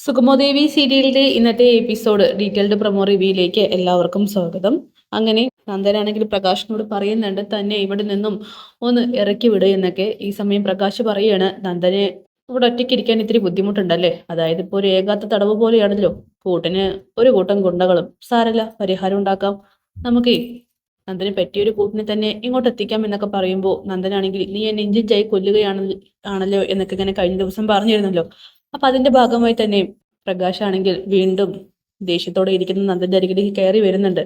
സുഗമോദേവി സീരിയലിന്റെ ഇന്നത്തെ episode detailed promo റിവ്യൂയിലേക്ക് എല്ലാവർക്കും സ്വാഗതം. അങ്ങനെ നന്ദനാണെങ്കിൽ പ്രകാശിനോട് പറയുന്നുണ്ട് തന്നെ ഇവിടെ നിന്നും ഒന്ന് ഇറക്കി വിടുക എന്നൊക്കെ. ഈ സമയം പ്രകാശ് പറയാണ്, നന്ദനെ ഇവിടെ ഒറ്റയ്ക്ക് ഇരിക്കാൻ ഇത്തിരി ബുദ്ധിമുട്ടുണ്ടല്ലേ, അതായത് ഇപ്പോൾ ഒരു ഏകാത്ത തടവ് പോലെയാണല്ലോ, കൂട്ടിന് ഒരു കൂട്ടം ഗുണ്ടകളും, സാരല്ല പരിഹാരം ഉണ്ടാക്കാം, നമുക്ക് നന്ദന് പറ്റിയൊരു കൂട്ടിനെ തന്നെ ഇങ്ങോട്ട് എത്തിക്കാം എന്നൊക്കെ പറയുമ്പോൾ നന്ദനാണെങ്കിൽ നീ എന്നെ ഇഞ്ചിഞ്ചായി ആണല്ലോ എന്നൊക്കെ ഇങ്ങനെ കഴിഞ്ഞ ദിവസം പറഞ്ഞിരുന്നല്ലോ. അപ്പൊ അതിന്റെ ഭാഗമായി തന്നെ പ്രകാശ് ആണെങ്കിൽ വീണ്ടും ദേഷ്യത്തോടെ ഇരിക്കുന്ന നന്ദന്റെ അരികിലേക്ക് കയറി വരുന്നുണ്ട്.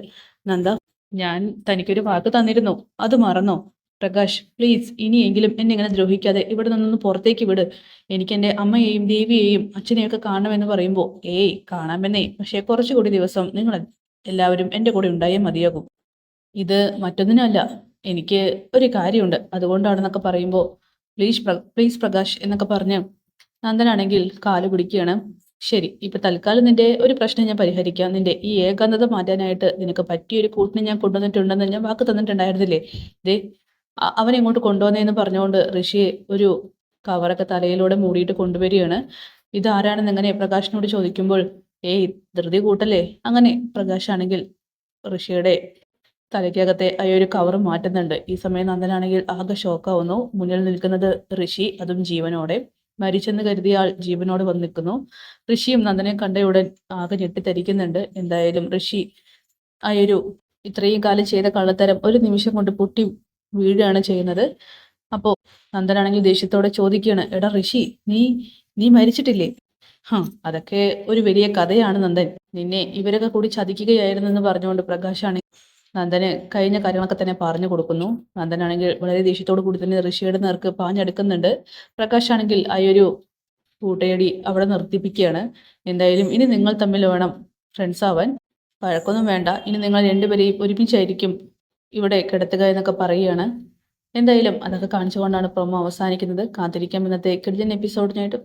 നന്ദ, ഞാൻ തനിക്കൊരു വാക്ക് തന്നിരുന്നു, അത് മറന്നോ? പ്രകാശ് പ്ലീസ് ഇനിയെങ്കിലും എന്നെ ഇങ്ങനെ ദ്രോഹിക്കാതെ ഇവിടെ നിന്നൊന്ന് പുറത്തേക്ക് വിട്. എനിക്ക് എൻ്റെ അമ്മയെയും ദേവിയെയും അച്ഛനെയൊക്കെ കാണണമെന്ന് പറയുമ്പോൾ ഏയ് കാണാമെന്നേ, പക്ഷെ കുറച്ചുകൂടി ദിവസം നിങ്ങൾ എല്ലാവരും എൻ്റെ കൂടെ ഉണ്ടായേ മതിയാകും. ഇത് മറ്റൊന്നിനല്ല, എനിക്ക് ഒരു കാര്യമുണ്ട് അതുകൊണ്ടാണെന്നൊക്കെ പറയുമ്പോൾ പ്ലീസ് പ്രകാശ് എന്നൊക്കെ പറഞ്ഞ് നന്ദനാണെങ്കിൽ കാല് പിടിക്കുകയാണ്. ശരി, ഇപ്പൊ തൽക്കാലം നിന്റെ ഒരു പ്രശ്നം ഞാൻ പരിഹരിക്കാം. നിന്റെ ഈ ഏകാന്തത മാറ്റാനായിട്ട് നിനക്ക് പറ്റിയൊരു കൂട്ടിനെ ഞാൻ കൊണ്ടുവന്നിട്ടുണ്ടെന്ന് ഞാൻ വാക്ക് തന്നിട്ടുണ്ടായിരുന്നില്ലേ. ദേ അവനെ ഇങ്ങോട്ട് കൊണ്ടുവന്നേന്ന് പറഞ്ഞുകൊണ്ട് ഋഷിയെ ഒരു കവറൊക്കെ തലയിലൂടെ മൂടിയിട്ട് കൊണ്ടുവരികയാണ്. ഇതാരാണെന്ന് എങ്ങനെ പ്രകാശിനോട് ചോദിക്കുമ്പോൾ ഏയ് ധൃതി കൂട്ടല്ലേ. അങ്ങനെ പ്രകാശാണെങ്കിൽ ഋഷിയുടെ തലയ്ക്കകത്തെ ആ ഒരു കവർ മാറ്റുന്നുണ്ട്. ഈ സമയം നന്ദനാണെങ്കിൽ ആകെ ഷോക്കാവുന്നു. മുന്നിൽ നിൽക്കുന്നത് ഋഷി, അതും ജീവനോടെ. മരിച്ചെന്ന് കരുതിയ ആൾ ജീവനോട് വന്ന് നിൽക്കുന്നു. ഋഷിയും നന്ദനെ കണ്ടയുടൻ ആകെ ഞെട്ടിത്തരിക്കുന്നുണ്ട്. എന്തായാലും ഋഷി ആ ഒരു ഇത്രയും കാലം ചെയ്ത കള്ളത്തരം ഒരു നിമിഷം കൊണ്ട് പൊട്ടി വീഴുകയാണ് ചെയ്യുന്നത്. അപ്പോൾ നന്ദനാണെങ്കിൽ ദേഷ്യത്തോടെ ചോദിക്കുകയാണ്, എടാ ഋഷി, നീ നീ മരിച്ചിട്ടില്ലേ? അതൊക്കെ ഒരു വലിയ കഥയാണ് നന്ദൻ, നിന്നെ ഇവരൊക്കെ കൂടി ചതിക്കുകയായിരുന്നെന്ന് പറഞ്ഞുകൊണ്ട് പ്രകാശാണ് നന്ദന് കഴിഞ്ഞ കാര്യങ്ങളൊക്കെ തന്നെ പറഞ്ഞു കൊടുക്കുന്നു. നന്ദനാണെങ്കിൽ വളരെ ദേഷ്യത്തോടു കൂടി തന്നെ ഋഷിയുടെ നേർക്ക് പാഞ്ഞെടുക്കുന്നുണ്ട്. പ്രകാശാണെങ്കിൽ ആ ഒരു കൂട്ടയടി അവിടെ നിർത്തിപ്പിക്കുകയാണ്. എന്തായാലും ഇനി നിങ്ങൾ തമ്മിൽ വേണം ഫ്രണ്ട്സ് ആവാൻ, വഴക്കൊന്നും വേണ്ട, ഇനി നിങ്ങൾ രണ്ടുപേരെയും ഒരുമിച്ചായിരിക്കും ഇവിടെ കിടത്തുക എന്നൊക്കെ പറയുകയാണ്. എന്തായാലും അതൊക്കെ കാണിച്ചുകൊണ്ടാണ് പ്രൊമോ അവസാനിക്കുന്നത്. കാത്തിരിക്കാം ഇന്നത്തെ കിടിലൻ എപ്പിസോഡിനായിട്ട്.